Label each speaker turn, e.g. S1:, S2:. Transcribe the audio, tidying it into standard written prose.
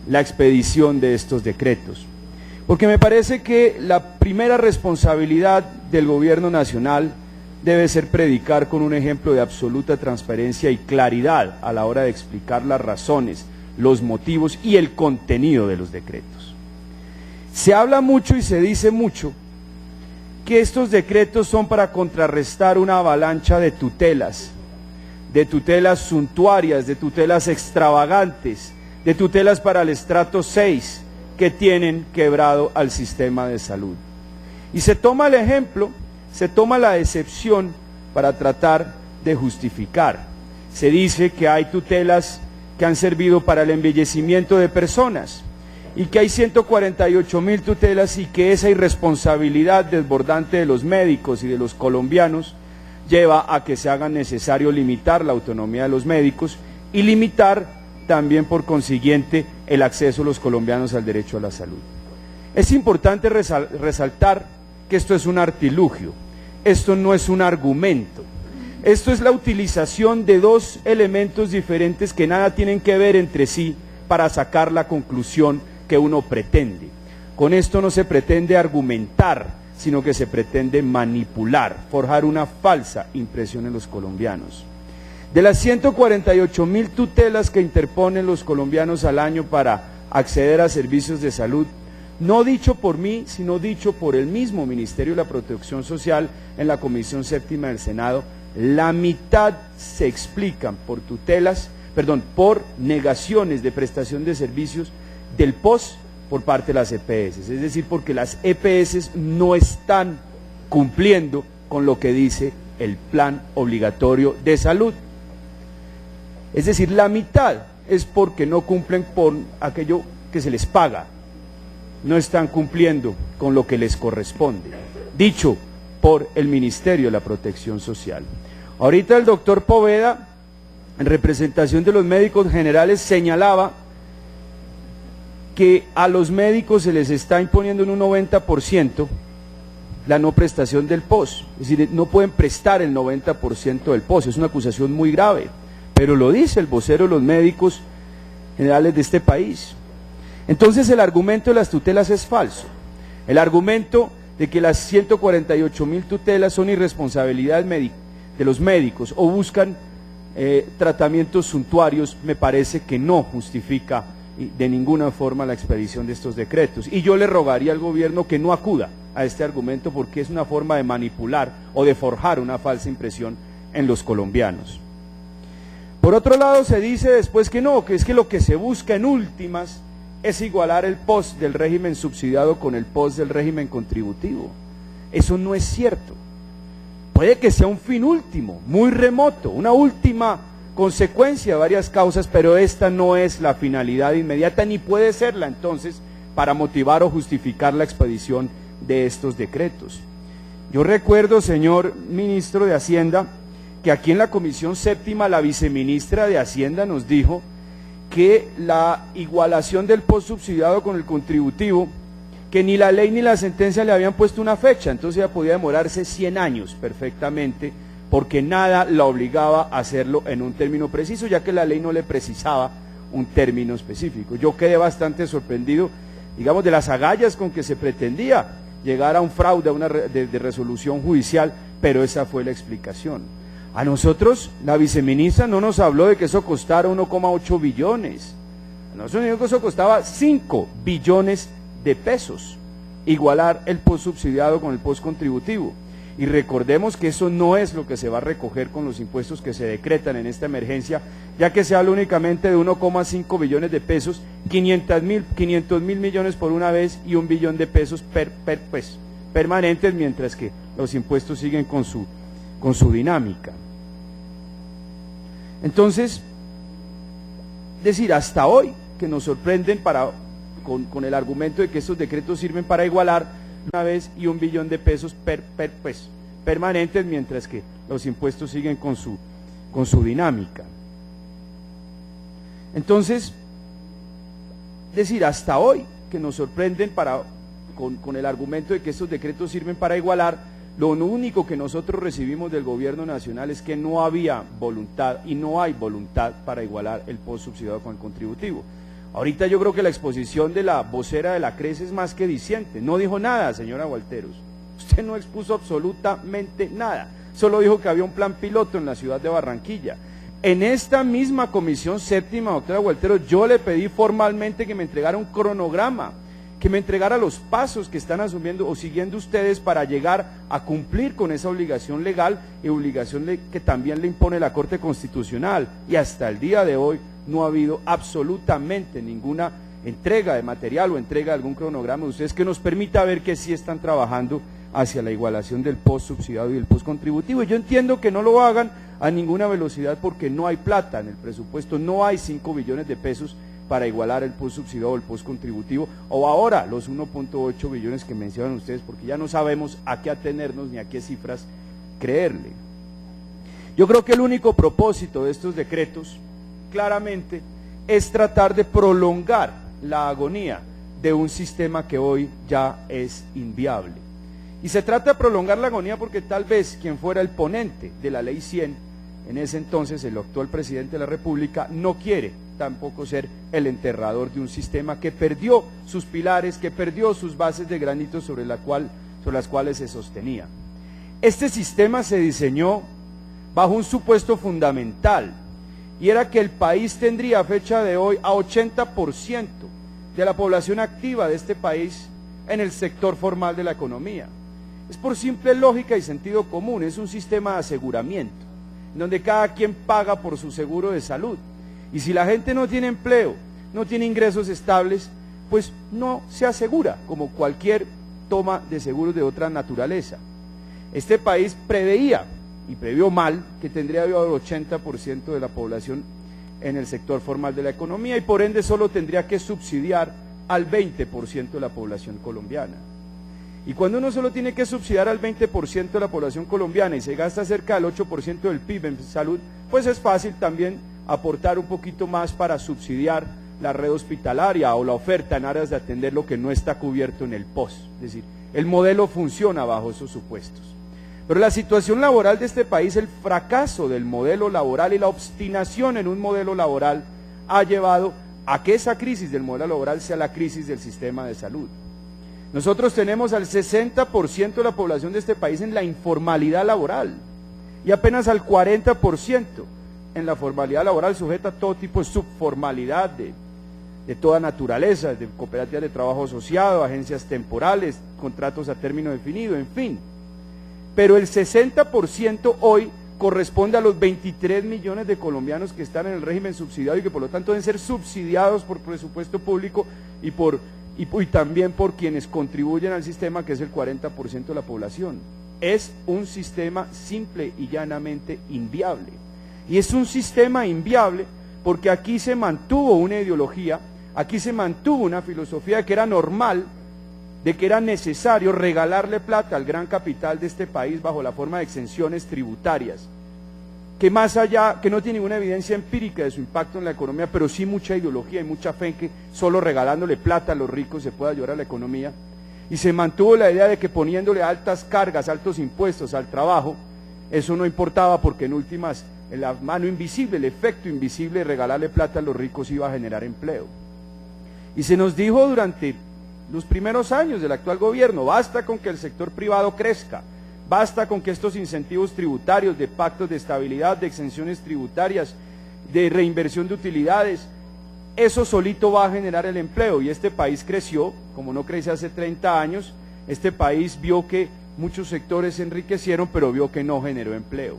S1: la expedición de estos decretos. Porque me parece que la primera responsabilidad del gobierno nacional debe ser predicar con un ejemplo de absoluta transparencia y claridad a la hora de explicar las razones, los motivos y el contenido de los decretos. Se habla mucho y se dice mucho que estos decretos son para contrarrestar una avalancha de tutelas suntuarias, de tutelas extravagantes, de tutelas para el estrato 6 que tienen quebrado al sistema de salud. Y se toma el ejemplo, se toma la excepción para tratar de justificar. Se dice que hay tutelas que han servido para el embellecimiento de personas y que hay 148.000 tutelas y que esa irresponsabilidad desbordante de los médicos y de los colombianos lleva a que se haga necesario limitar la autonomía de los médicos y limitar también por consiguiente el acceso de los colombianos al derecho a la salud. Es importante resaltar que esto es un artilugio, esto no es un argumento, esto es la utilización de dos elementos diferentes que nada tienen que ver entre sí para sacar la conclusión que uno pretende. Con esto no se pretende argumentar, sino que se pretende manipular, forjar una falsa impresión en los colombianos. De las 148.000 tutelas que interponen los colombianos al año para acceder a servicios de salud, no dicho por mí, sino dicho por el mismo Ministerio de la Protección Social en la Comisión Séptima del Senado, la mitad se explican por por negaciones de prestación de servicios del POS por parte de las EPS, es decir, porque las EPS no están cumpliendo con lo que dice el Plan Obligatorio de Salud. Es decir, la mitad es porque no cumplen con aquello que se les paga, no están cumpliendo con lo que les corresponde, dicho por el Ministerio de la Protección Social. Ahorita el doctor Poveda, en representación de los médicos generales, señalaba que a los médicos se les está imponiendo en un 90% la no prestación del POS, es decir, no pueden prestar el 90% del POS, es una acusación muy grave, pero lo dice el vocero de los médicos generales de este país. Entonces el argumento de las tutelas es falso, el argumento de que las 148.000 tutelas son irresponsabilidad de los médicos o buscan tratamientos suntuarios, me parece que no justifica de ninguna forma la expedición de estos decretos. Y yo le rogaría al gobierno que no acuda a este argumento porque es una forma de manipular o de forjar una falsa impresión en los colombianos. Por otro lado se dice después que no, que es que lo que se busca en últimas es igualar el POS del régimen subsidiado con el POS del régimen contributivo. Eso no es cierto. Puede que sea un fin último, muy remoto, una última consecuencia de varias causas, pero esta no es la finalidad inmediata, ni puede serla entonces para motivar o justificar la expedición de estos decretos. Yo recuerdo, señor ministro de Hacienda, que aquí en la Comisión Séptima la viceministra de Hacienda nos dijo que la igualación del POS subsidiado con el contributivo, que ni la ley ni la sentencia le habían puesto una fecha, entonces ella podía demorarse 100 años perfectamente, porque nada la obligaba a hacerlo en un término preciso, ya que la ley no le precisaba un término específico. Yo quedé bastante sorprendido, digamos, de las agallas con que se pretendía llegar a un fraude, a una de resolución judicial, pero esa fue la explicación. A nosotros, la viceministra no nos habló de que eso costara 1,8 billones, a nosotros dijo que eso costaba 5 billones de pesos, igualar el POS subsidiado con el POS contributivo. Y recordemos que eso no es lo que se va a recoger con los impuestos que se decretan en esta emergencia, ya que se habla únicamente de 1,5 billones de pesos, 500.000 millones por una vez y 1 billón de pesos permanentes, mientras que los impuestos siguen con su dinámica. Entonces, decir hasta hoy que nos sorprenden con el argumento de que estos decretos sirven para igualar una vez y 1 billón de pesos permanentes, mientras que los impuestos siguen con su dinámica. Entonces, decir hasta hoy que nos sorprenden con el argumento de que estos decretos sirven para igualar, lo único que nosotros recibimos del gobierno nacional es que no había voluntad y no hay voluntad para igualar el POS subsidiado con el contributivo. Ahorita yo creo que la exposición de la vocera de la CRES es más que diciente. No dijo nada, señora Walteros. Usted no expuso absolutamente nada. Solo dijo que había un plan piloto en la ciudad de Barranquilla. En esta misma comisión séptima, doctora Walteros, yo le pedí formalmente que me entregara un cronograma, que me entregara los pasos que están asumiendo o siguiendo ustedes para llegar a cumplir con esa obligación legal y obligación que también le impone la Corte Constitucional. Y hasta el día de hoy no ha habido absolutamente ninguna entrega de material o entrega de algún cronograma de ustedes que nos permita ver que sí están trabajando hacia la igualación del post subsidiado y del post contributivo. Y yo entiendo que no lo hagan a ninguna velocidad porque no hay plata en el presupuesto, no hay 5 billones de pesos para igualar el post subsidiado o el post contributivo, o ahora los 1.8 billones que mencionan ustedes, porque ya no sabemos a qué atenernos ni a qué cifras creerle. Yo creo que el único propósito de estos decretos, claramente, es tratar de prolongar la agonía de un sistema que hoy ya es inviable. Y se trata de prolongar la agonía porque tal vez quien fuera el ponente de la Ley 100, en ese entonces el actual presidente de la República, no quiere tampoco ser el enterrador de un sistema que perdió sus pilares, que perdió sus bases de granito sobre las cuales se sostenía. Este sistema se diseñó bajo un supuesto fundamental, y era que el país tendría a fecha de hoy a 80% de la población activa de este país en el sector formal de la economía. Es por simple lógica y sentido común, es un sistema de aseguramiento, en donde cada quien paga por su seguro de salud. Y si la gente no tiene empleo, no tiene ingresos estables, pues no se asegura, como cualquier toma de seguros de otra naturaleza. Este país preveía, y previó mal, que tendría el 80% de la población en el sector formal de la economía, y por ende solo tendría que subsidiar al 20% de la población colombiana. Y cuando uno solo tiene que subsidiar al 20% de la población colombiana y se gasta cerca del 8% del PIB en salud, pues es fácil también aportar un poquito más para subsidiar la red hospitalaria o la oferta en áreas de atender lo que no está cubierto en el POS. Es decir, el modelo funciona bajo esos supuestos. Pero la situación laboral de este país, el fracaso del modelo laboral y la obstinación en un modelo laboral ha llevado a que esa crisis del modelo laboral sea la crisis del sistema de salud. Nosotros tenemos al 60% de la población de este país en la informalidad laboral y apenas al 40% en la formalidad laboral, sujeta a todo tipo de subformalidad de toda naturaleza, de cooperativas de trabajo asociado, agencias temporales, contratos a término definido, en fin. Pero el 60% hoy corresponde a los 23 millones de colombianos que están en el régimen subsidiado y que por lo tanto deben ser subsidiados por presupuesto público y también por quienes contribuyen al sistema, que es el 40% de la población. Es un sistema simple y llanamente inviable. Y es un sistema inviable porque aquí se mantuvo una ideología, aquí se mantuvo una filosofía de que era normal, de que era necesario regalarle plata al gran capital de este país bajo la forma de exenciones tributarias, que más allá, que no tiene ninguna evidencia empírica de su impacto en la economía, pero sí mucha ideología y mucha fe en que solo regalándole plata a los ricos se pueda ayudar a la economía, y se mantuvo la idea de que poniéndole altas cargas, altos impuestos al trabajo, eso no importaba porque en últimas, en la mano invisible, el efecto invisible de regalarle plata a los ricos iba a generar empleo. Y se nos dijo durante los primeros años del actual gobierno, basta con que el sector privado crezca, basta con que estos incentivos tributarios de pactos de estabilidad, de exenciones tributarias, de reinversión de utilidades, eso solito va a generar el empleo. Y este país creció, como no creció hace 30 años, este país vio que muchos sectores se enriquecieron, pero vio que no generó empleo.